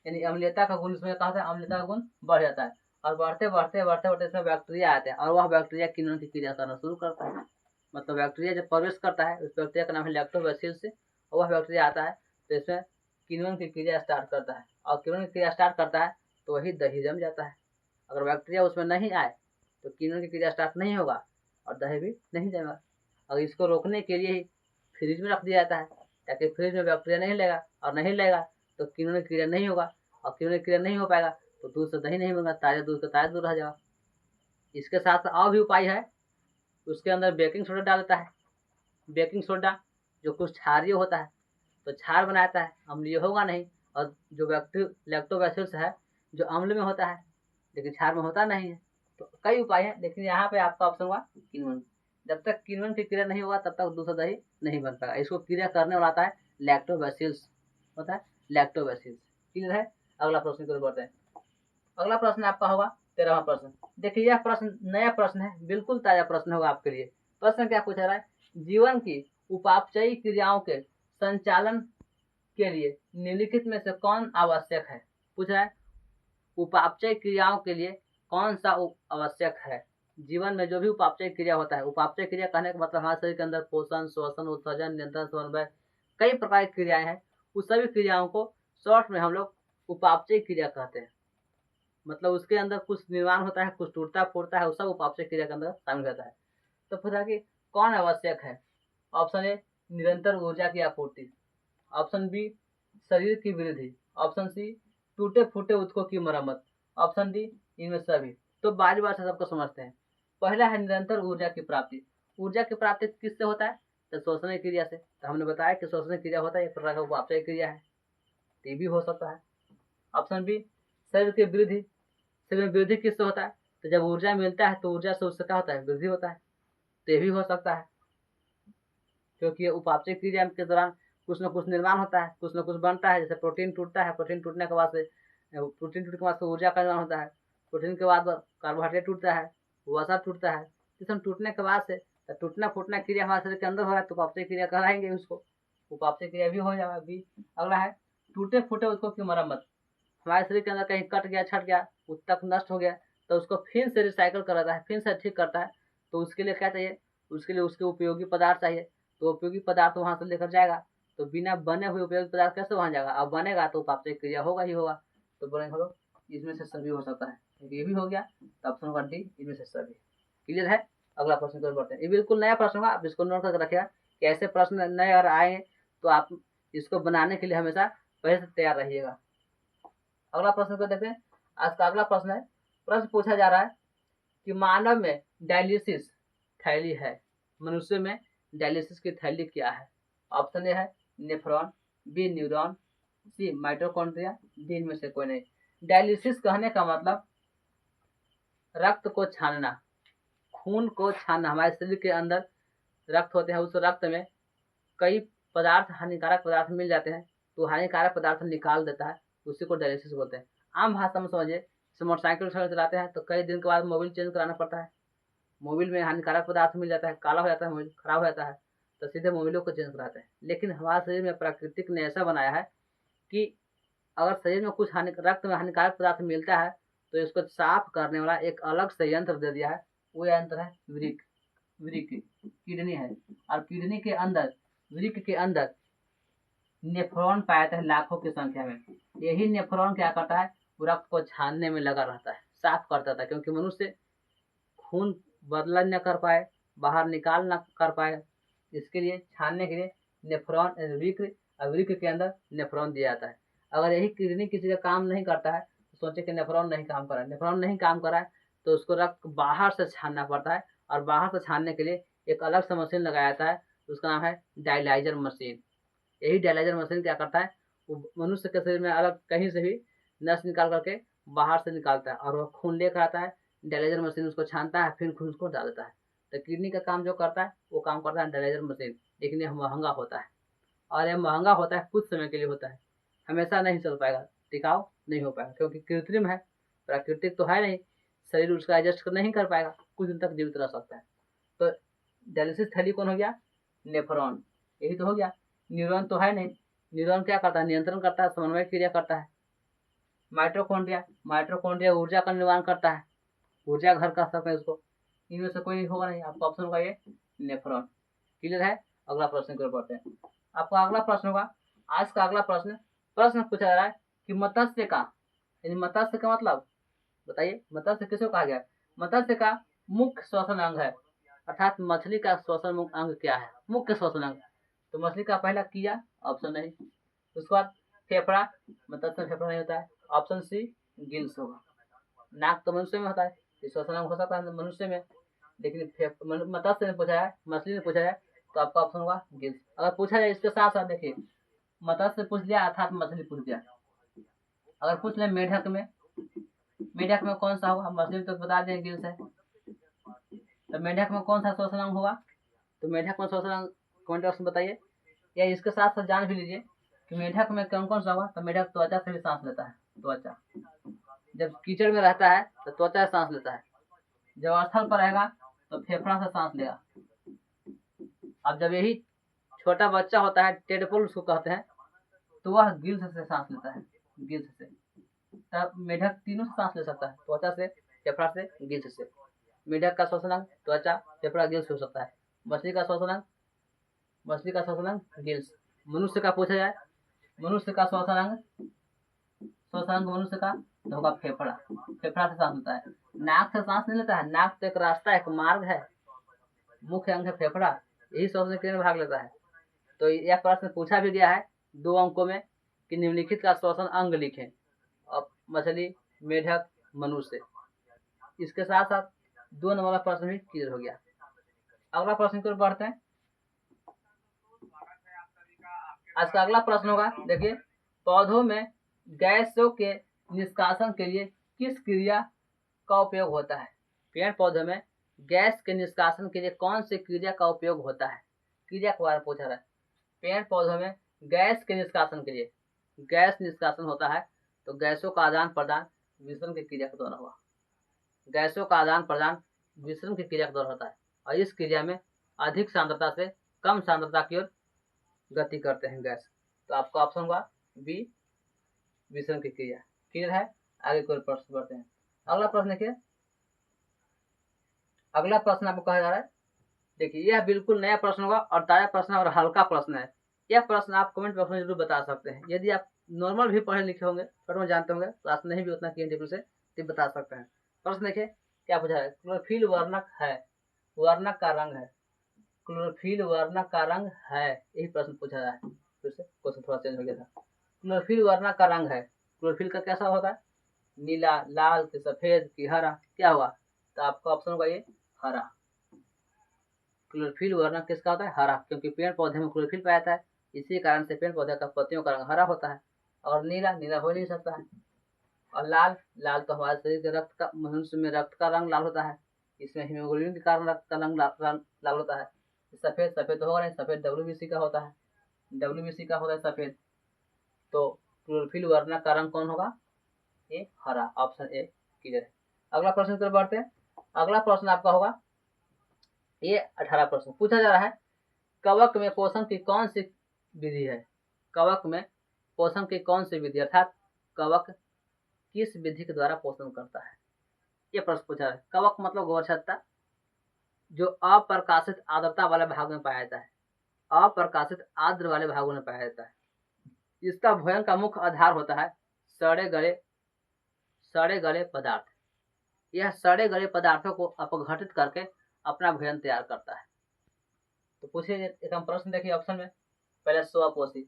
यानी अम्लीयता का गुण इसमें क्या होता है, अम्लीयता का गुण बढ़ जाता है, और बढ़ते बढ़ते बढ़ते बढ़ते इसमें बैक्टीरिया आते हैं, और वह बैक्टीरिया किण्वन की क्रिया करना शुरू करता है। मतलब बैक्टीरिया जब प्रवेश करता है, उस बैक्टीरिया का नाम है लैक्टोबैसिलस, और वह बैक्टीरिया आता है तो इसमें किण्वन की क्रिया स्टार्ट करता है, और किण्वन की क्रिया स्टार्ट करता है तो वही दही जम जाता है। अगर बैक्टीरिया उसमें नहीं आए तो किण्वन की क्रिया स्टार्ट नहीं होगा और दही भी नहीं जमेगा। अगर इसको रोकने के लिए ही फ्रिज में रख दिया जाता है, ताकि फ्रिज में बैक्टीरिया नहीं लेगा, और नहीं लेगा तो किण्वन की क्रिया नहीं होगा, और किण्वन की क्रिया नहीं हो पाएगा तो दूध से दही नहीं बनेगा, ताजा दूध का ताजा दूध रह जाएगा। इसके साथ और भी उपाय है, उसके अंदर बेकिंग सोडा डाल देता है। बेकिंग सोडा जो कुछ क्षारीय होता है तो क्षार बनाता है, अम्लीय होगा नहीं। और जो लैक्टोबैसिलस है जो अम्ल में होता है लेकिन क्षार में होता नहीं है। तो कई उपाय है, लेकिन यहाँ पे आपका ऑप्शन हुआ किण्वन। जब तक किण्वन की क्रिया नहीं होगा तब तक दूध से दही नहीं बन पाएगा। इसको क्रिया करने वाला आता है लैक्टोबैसिल्स होता है, लैक्टोबैसिल्स। क्लियर है। अगला प्रश्न की ओर बढ़ते हैं। अगला प्रश्न आपका होगा 13वां प्रश्न। देखिए यह प्रश्न नया प्रश्न है, बिल्कुल ताजा प्रश्न होगा आपके लिए। प्रश्न क्या पूछा रहा है, जीवन की उपापचयी क्रियाओं के संचालन के लिए निम्नलिखित में से कौन आवश्यक है। पूछ रहा है उपापचय क्रियाओं के लिए कौन सा आवश्यक है। जीवन में जो भी उपापचय क्रिया होता है, उपापचय क्रिया कहने का मतलब हमारे शरीर के अंदर पोषण, श्वसन, उत्सर्जन, नियंत्रण, समन्वय, कई प्रकार की क्रियाएं हैं। उस सभी क्रियाओं को शॉर्ट में हम लोग उपापचय क्रिया कहते हैं। मतलब उसके अंदर कुछ निर्माण होता है, कुछ टूटता फूटता है, वो सब उपापचय क्रिया के अंदर शामिल रहता है। तो पूछा कि कौन आवश्यक है। ऑप्शन ए निरंतर ऊर्जा की आपूर्ति, ऑप्शन बी शरीर की वृद्धि, ऑप्शन सी टूटे फूटे उत्कों की मरम्मत, ऑप्शन डी इनमें सभी। तो बारी बार से सबको समझते हैं। पहला है निरंतर ऊर्जा की प्राप्ति। ऊर्जा की प्राप्ति किससे होता है, तो श्वसन क्रिया से। तो हमने बताया कि श्वसन क्रिया होता है, एक प्रकार का उपापचय क्रिया है, ये भी हो सकता है। ऑप्शन बी शरीर की वृद्धि। शरीर में वृद्धि किससे होता है, तो जब ऊर्जा मिलता है तो ऊर्जा से उससे क्या होता है, वृद्धि होता है। तो ये भी हो सकता है, क्योंकि उपापचय क्रिया के दौरान कुछ न कुछ निर्माण होता है, कुछ न कुछ बनता है। जैसे प्रोटीन टूटता है, प्रोटीन टूटने के बाद से ऊर्जा का निर्माण होता है। प्रोटीन के बाद कार्बोहाइड्रेट टूटता है, वसा टूटता है। इस टूटने के बाद से टूटना फूटना क्रिया हमारे शरीर के अंदर हो रहा है, तो उपापचय क्रिया कहलाएंगे उसको, उपापचय क्रिया भी हो जाएगा अभी। अगला है टूटे फूटे उत्कों की मरम्मत। हमारे शरीर के अंदर कहीं कट गया, छट गया, उत्तक नष्ट हो गया, तो उसको फिर से रिसाइकल कराता है, फिर से ठीक करता है। तो उसके लिए क्या चाहिए, उसके लिए उसके उपयोगी पदार्थ चाहिए। तो उपयोगी पदार्थ वहां से लेकर जाएगा। तो बिना बने हुए उपयोगी पदार्थ कैसे वहां जाएगा, अब बनेगा तो उपापचय क्रिया होगा ही होगा। तो बोले हम इसमें से सभी हो सकता है, ये भी हो गया। तो ऑप्शन होगा डी इनमें से सभी। क्लियर है। अगला प्रश्न की ओर बढ़ते हैं। ये बिल्कुल नया प्रश्न होगा, आप इसको नोट करके रखिएगा कि ऐसे प्रश्न नए और आए तो आप इसको बनाने के लिए हमेशा पहले से तैयार रहिएगा। अगला प्रश्न को देखते हैं। आज का अगला प्रश्न है, प्रश्न पूछा जा रहा है कि मानव में डायलिसिस थैली है, मनुष्य में डायलिसिस की थैली क्या है। ऑप्शन ए है नेफ्रॉन, बी न्यूरॉन, सी माइटोकॉन्ड्रिया, डी इनमें से कोई नहीं। डायलिसिस कहने का मतलब रक्त को छानना, खून को छानना। हमारे शरीर के अंदर रक्त होते हैं, उस रक्त में कई पदार्थ, हानिकारक पदार्थ मिल जाते हैं, तो हानिकारक पदार्थ निकाल देता है, उसी को डायलिसिस बोलते हैं। आम भाषा में समझिए, मोटरसाइकिल चलाते हैं तो कई दिन के बाद मोबिल चेंज कराना पड़ता है। मोबिल में हानिकारक पदार्थ मिल जाता है, काला हो जाता है, मोबिल खराब हो जाता है, तो सीधे मोबिलों को चेंज कराते हैं। लेकिन हमारे शरीर में प्राकृतिक ने ऐसा बनाया है कि अगर शरीर में कुछ रक्त में हानिकारक पदार्थ मिलता है तो इसको साफ करने वाला एक अलग से यंत्र दे दिया है। वो यंत्र है वृक्क। वृक्क किडनी है, और किडनी के अंदर, वृक्क के अंदर नेफ्रॉन पाया जाता है लाखों की संख्या में। यही नेफ्रॉन क्या करता है, रक्त को छानने में लगा रहता है, साफ करता था। क्योंकि मनुष्य खून बदला न कर पाए, बाहर निकाल न कर पाए, इसके लिए छानने के लिए नेफ्रॉन, वृक्क के अंदर नेफ्रॉन दिया जाता है। अगर यही किडनी किसी का काम नहीं करता है तो सोचे कि नेफ्रॉन नहीं काम कर रहा है, नेफ्रॉन नहीं काम कर रहा है तो उसको रक्त बाहर से छानना पड़ता है। और बाहर से छानने के लिए एक अलग से मशीन लगाया जाता है, उसका नाम है डायलाइजर मशीन। यही डायलाइजर मशीन क्या करता है, वो मनुष्य के शरीर में अलग कहीं से भी नस निकाल करके बाहर से निकालता है, और वो खून लेकर आता है। डायलाइजर मशीन उसको छानता है, फिर खून उसको डाल देता है। तो किडनी का काम जो करता है वो काम करता है डायलाइजर मशीन। लेकिन यह महंगा होता है, और यह महंगा होता है, कुछ समय के लिए होता है, हमेशा नहीं चल पाएगा, टिकाऊ नहीं हो पाएगा, क्योंकि कृत्रिम है, प्राकृतिक तो है नहीं। शरीर उसका एडजस्ट नहीं कर पाएगा, कुछ दिन तक जीवित रह सकता है। तो डायलिसिस थैली कौन हो गया, नेफ्रॉन, यही तो हो गया। न्यूरॉन तो है नहीं, न्यूरॉन क्या करता है, नियंत्रण करता है, समन्वय क्रिया करता है। माइटोकॉन्ड्रिया, माइटोकॉन्ड्रिया ऊर्जा का निर्माण करता है, ऊर्जा घर कह सकते हैं उसको। इनमें से कोई होगा नहीं, आपका ऑप्शन होगा ये नेफ्रॉन। क्लियर है। अगला प्रश्न की ओर बढ़ते हैं। आपका अगला प्रश्न होगा, आज का अगला प्रश्न पूछा जा रहा है कि मत्स्य का, यानी मत्स्य का मतलब बताइए, मत्स्य किसको कहा गया। मत्स्य का मुख्य श्वसन अंग है, अर्थात मछली का श्वसन अंग क्या है, मुख्य श्वसन अंग। तो मछली का पहला किया, ऑप्शन नहीं। उसके बाद फेफड़ा, मत्स्य में फेफड़ा नहीं होता है, ऑप्शन सी गिल्स होगा। नाक तो मनुष्य में होता है, श्वसन अंग हो सकता है मनुष्य में, लेकिन मत्स्य ने पूछा है, मछली ने पूछा है, तो आपका ऑप्शन होगा गिल्स। अगर पूछा जाए इसके साथ साथ देखिए, मत्स्य पूछ लिया अर्थात मछली पूछ लिया। अगर पूछ ले मेढक में, मेढक में कौन सा होगा, मछली तो बता दें गिल्स है, तो मेढक में कौन सा श्वसन अंग होगा। तो मेढक में श्वसन अंग कमेंट बॉक्स में बताइए। या इसके साथ साथ जान भी लीजिए कि मेढक में कौन कौन सा होगा। तो मेढक त्वचा से भी सांस लेता है। त्वचा, जब कीचड़ में रहता है तो त्वचा से सांस लेता है। जब स्थल पर रहेगा तो फेफड़ा से सांस लेगा। अब जब यही छोटा बच्चा होता है, टेडपोल उसको कहते हैं, तो वह गिल्स से सांस लेता है। गिल्स से। तब मेढक तीनों से सांस ले सकता है, त्वचा से, फेफड़ा से, गिल्स से। मेढक का श्वसन अंग त्वचा, फेफड़ा, गिल्स हो सकता है। मछली का श्वसन अंग गिल्स। मनुष्य का पूछा जाए, मनुष्य का श्वसन अंग मनुष्य का तो होगा फेफड़ा। फेफड़ा से सांस लेता है। नाक से सांस नहीं लेता है। नाक तो एक रास्ता, एक मार्ग है। मुख्य अंग है फेफड़ा, यही श्वसन क्रिया में भाग लेता है। तो यह प्रश्न पूछा भी गया है 2 अंकों में कि निम्नलिखित का श्वसन अंग लिखें। अब मछली, मेढक, मनुष्य। इसके साथ साथ 2 नंबर का प्रश्न भी क्लियर हो गया। अगला प्रश्न की ओर बढ़ते हैं। आज का अगला प्रश्न होगा, देखिए, पौधों में गैसों के निष्कासन के लिए किस क्रिया का उपयोग होता है। पेड़ पौधों में गैस के निष्कासन के लिए कौन सी क्रिया का उपयोग होता है। क्रिया के बारे में पूछा रहा है। पेड़ पौधों में गैस के निष्कासन के लिए, गैस निष्कासन होता है तो गैसों का आदान प्रदान विसरण की क्रिया के द्वारा हुआ। गैसों का आदान प्रदान विसरण की क्रिया के द्वारा होता है और इस क्रिया में अधिक सांद्रता से कम सांद्रता की ओर गति करते हैं गैस। तो आपका ऑप्शन होगा बी, विसरण की क्रिया। क्लियर है। आगे कोई प्रश्न बढ़ते हैं। अगला प्रश्न देखिए, अगला प्रश्न आपको कहा जा रहा है, देखिए यह बिल्कुल नया प्रश्न होगा और ताजा प्रश्न और हल्का प्रश्न है। यह प्रश्न आप कमेंट बॉक्स में जरूर बता सकते हैं। यदि आप नॉर्मल भी पढ़े लिखे होंगे, थोड़ा जानते होंगे, क्लास नहीं भी उतना किए से, तो बता सकते हैं। प्रश्न देखिए क्या पूछा है। क्लोरोफिल वर्णक है, वर्णक का रंग है। क्लोरोफिल वर्णक का रंग है, यही प्रश्न पूछा रहा है। फिर से क्वेश्चन थोड़ा चेंज हो गया था। क्लोरोफिल वर्णक का रंग है, क्लोरोफिल का कैसा होता है, नीला, लाल, कि सफेद, कि हरा, क्या हुआ। तो आपका ऑप्शन होगा ये हरा। क्लोरोफिल वर्णक किसका होता है, हरा, क्योंकि पेड़ पौधे में क्लोरोफिल पाया जाता है, इसी कारण से पेड़ पौधे का पत्तियों का रंग हरा होता है। और नीला, नीला हो नहीं सकता है। और लाल, लाल तो हमारे शरीर के रक्त का, मनुष्य में रक्त का रंग लाल होता है, इसमें हीमोग्लोबिन के कारण रक्त का रंग लाल होता है। सफेद, सफेद तो होगा नहीं, सफेद WBC का होता है, WBC का होता है सफेद। तो क्लोरोफिल वर्णक का रंग कौन होगा, ये हरा। ऑप्शन ए क्लियर है। अगला प्रश्न की तरफ बढ़ते हैं। अगला प्रश्न आपका होगा, ये 18 प्रश्न पूछा जा रहा है, कवक में पोषण की कौन सी विधि है। कवक में पोषण की कौन सी विधि, अर्थात कवक किस विधि के द्वारा पोषण करता है, ये प्रश्न पूछा है। कवक मतलब गोरछत्ता, जो अप्रकाशित आर्द्रता वाले भाग में पाया जाता है। अप्रकाशित आर्द्र वाले भागों में पाया जाता है। इसका भोजन का मुख्य आधार होता है सड़े गले पदार्थ। यह सड़े गले पदार्थों को अपघटित करके अपना भोजन तैयार करता है। तो पूछिए, एक हम प्रश्न देखिए ऑप्शन में। पहले स्वपोषी,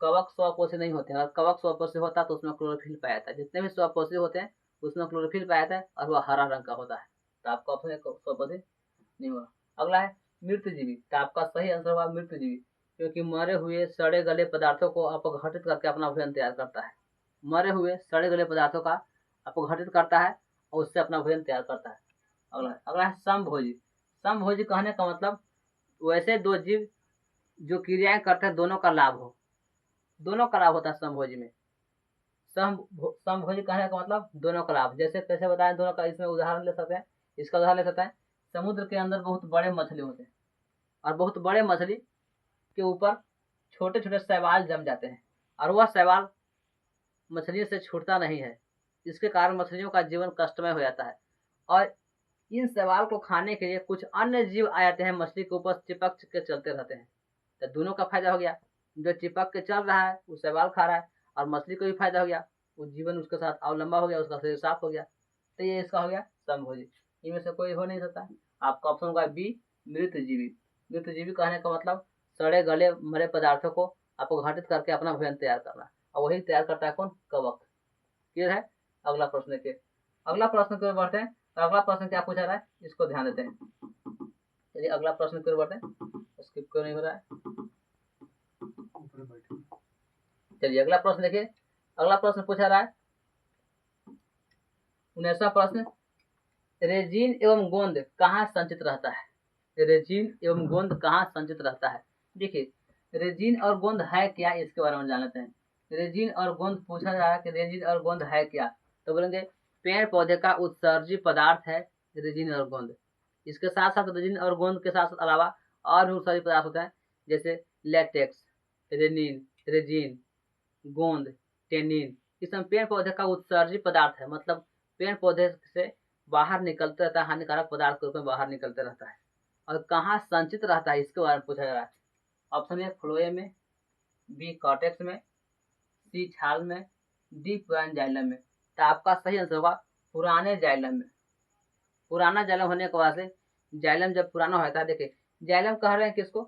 कवक स्वपोषी नहीं होते हैं। अगर कवक स्वपोषी होता तो उसमें क्लोरोफिल पाया जाता है। जितने भी स्वपोषी होते हैं उसमें क्लोरोफिल पाया जाता है और वह हरा रंग का होता है। तो आपका ऑप्शन स्वपोषी नहीं होगा। अगला है मृतजीवी। तो आपका सही आंसर होगा मृतजीवी, क्योंकि मरे हुए सड़े गले पदार्थों को अपघटित करके अपना भोजन तैयार करता है। मरे हुए सड़े गले पदार्थों का अपघटित करता है और उससे अपना भोजन तैयार करता है। अगला है समभोजी। समभोजी कहने का मतलब वैसे 2 जीव जो क्रियाएं करते हैं दोनों का लाभ हो, दोनों का लाभ होता है समभोजी में। समभोजी कहने का मतलब दोनों का लाभ। जैसे कैसे बताएं दोनों का, इसमें उदाहरण ले सकते हैं। इसका उदाहरण ले सकते हैं, समुद्र के अंदर बहुत बड़े मछली होते हैं और बहुत बड़े मछली के ऊपर छोटे छोटे शैवाल जम जाते हैं और वह शैवाल मछलियों से छूटता नहीं है। इसके कारण मछलियों का जीवन कष्टमय हो जाता है और इन शैवाल को खाने के लिए कुछ अन्य जीव आ जाते हैं, मछली के ऊपर चिपक के चलते रहते हैं। तो दोनों का फायदा हो गया, जो चिपक के चल रहा है वो शैवाल खा रहा है और मछली को भी फायदा हो गया, वो जीवन उसके साथ और लंबा हो गया, उसका शरीर साफ हो गया। तो ये इसका हो गया समभोजी। इनमें से कोई हो नहीं सकता। आपका ऑप्शन होगा बी, मृतजीवी। मृतजीवी कहने का मतलब सड़े गले मरे पदार्थों को अपघटित करके अपना भोजन तैयार करना, और वही तैयार करता है कौन, कवक। क्लियर है। अगला प्रश्न के अगला प्रश्न की ओर बढ़ते हैं। अगला प्रश्न क्या पूछा रहा है, इसको ध्यान देते हैं। चलिए अगला प्रश्न की ओर बढ़ते हैं। स्किप क्यों नहीं हो रहा है, चलिए अगला प्रश्न देखिए। अगला प्रश्न पूछा रहा है 19वां प्रश्न, रेजिन एवं गोंद कहाँ संचित रहता है। रेजिन एवं गोंद कहाँ संचित रहता है। देखिए रेजिन और गोंद है क्या, इसके बारे में जान लेते हैं। रेजिन और गोंद पूछा जा रहा है कि रेजिन और गोंद है क्या, तो बोलेंगे पेड़ पौधे का उत्सर्जी पदार्थ है रेजिन और गोंद। इसके साथ साथ रेजिन और गोंद के साथ अलावा और भी उत्सर्जी पदार्थ होते हैं, जैसे लेटेक्स, रेनिन, रेजिन, गोंद, टेनिन। इस सब पेड़ पौधे का उत्सर्जी पदार्थ है, मतलब पेड़ पौधे से बाहर निकलते रहता है, हानिकारक पदार्थ के रूप में बाहर निकलते रहता है। और कहाँ संचित रहता है, इसके बारे में पूछा जा रहा है। ऑप्शन ए फ्लोएम में, बी कॉर्टेक्स में, सी छाल में, डी पुराने जाइलम में। तो आपका सही आंसर होगा पुराने जाइलम में। पुराना जाइलम होने की वजह से जाइलम जब पुराना होता है, देखिए जाइलम कह रहे हैं किसको,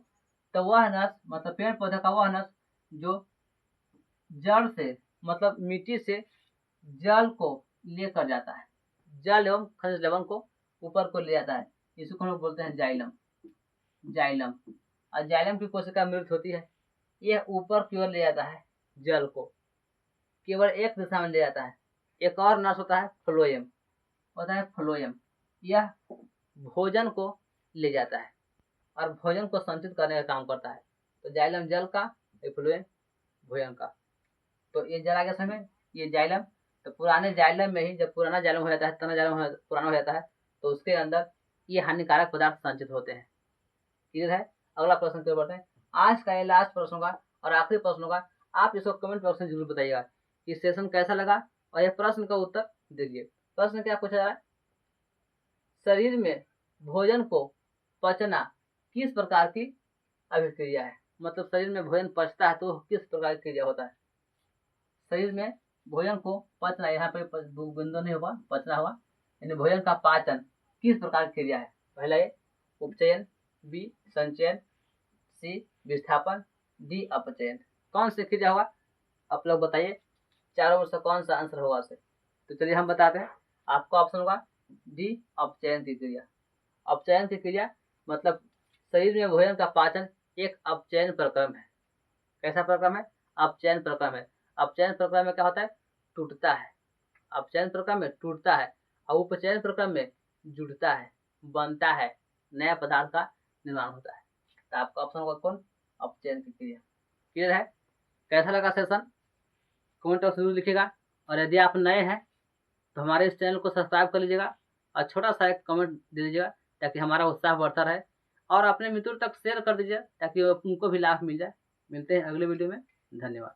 तो वह नस, मतलब पेड़ पौधे का वह नस जो जड़ से, मतलब मिट्टी से जल को लेकर जाता है, जल एवं खनिज लवण को ऊपर को ले जाता है, इसको हम लोग बोलते हैं जाइलम। जाइलम, और जाइलम की कोशिका मृत होती है, यह ऊपर की ओर ले जाता है जल को, केवल एक दिशा में ले जाता है। एक और नस होता है फ्लोएम, होता है फ्लोएम, यह भोजन को ले जाता है और भोजन को संचित करने का काम करता है। तो जाइलम जल का, फ्लोएम भोजन का। तो ये जल आ गया समय, ये जाइलम। तो पुराने जाइलम में ही जब पुराना जाइलम हो जाता है, तना जाइलम पुराना हो जाता है, तो उसके अंदर ये हानिकारक पदार्थ संचित होते हैं। क्लियर है। अगला प्रश्न की ओर बढ़ते हैं। आज का ये लास्ट प्रश्न होगा और आखिरी प्रश्न होगा। आप इसको कमेंट बॉक्स में जरूर बताइएगा कि सेशन कैसा लगा और ये प्रश्न का उत्तर दीजिए। प्रश्न क्या पूछा जा रहा है, शरीर में भोजन को पचना किस प्रकार की अभिक्रिया है, मतलब शरीर में भोजन पचता है तो किस प्रकार की क्रिया होता है। शरीर में भोजन को पचना, यहाँ पे बिंदु नहीं होगा, पचना होगा, यानी भोजन का पाचन किस प्रकार की क्रिया है। पहला ए उपचयन, बी संचयन, सी विस्थापन, डी अपचयन। कौन सी क्रिया होगा, आप लोग बताइए, चारों ओर से कौन सा आंसर होगा से। तो चलिए हम बताते हैं। आपका ऑप्शन होगा डी अपचयन की क्रिया। अपचयन की क्रिया मतलब शरीर में भोजन का पाचन एक अपचयन प्रक्रम है। कैसा प्रक्रम है, अपचयन प्रक्रम है। अपचयन प्रक्रम में क्या होता है, टूटता है। अपचयन प्रक्रम में टूटता है और उपचयन प्रक्रम में जुड़ता है, बनता है, नया पदार्थ का निर्माण होता है। तो आपका ऑप्शन होगा कौन, अपचयन की क्रिया। क्लियर है। कैसा लगा सेशन, कमेंट बॉक्स जरूर लिखिएगा। और यदि आप नए हैं तो हमारे इस चैनल को सब्सक्राइब कर लीजिएगा और छोटा सा एक कमेंट दे दीजिएगा ताकि हमारा उत्साह बढ़ता रहे, और अपने मित्रों तक शेयर कर दीजिए ताकि उनको भी लाभ मिल जाए। मिलते हैं अगले वीडियो में, धन्यवाद।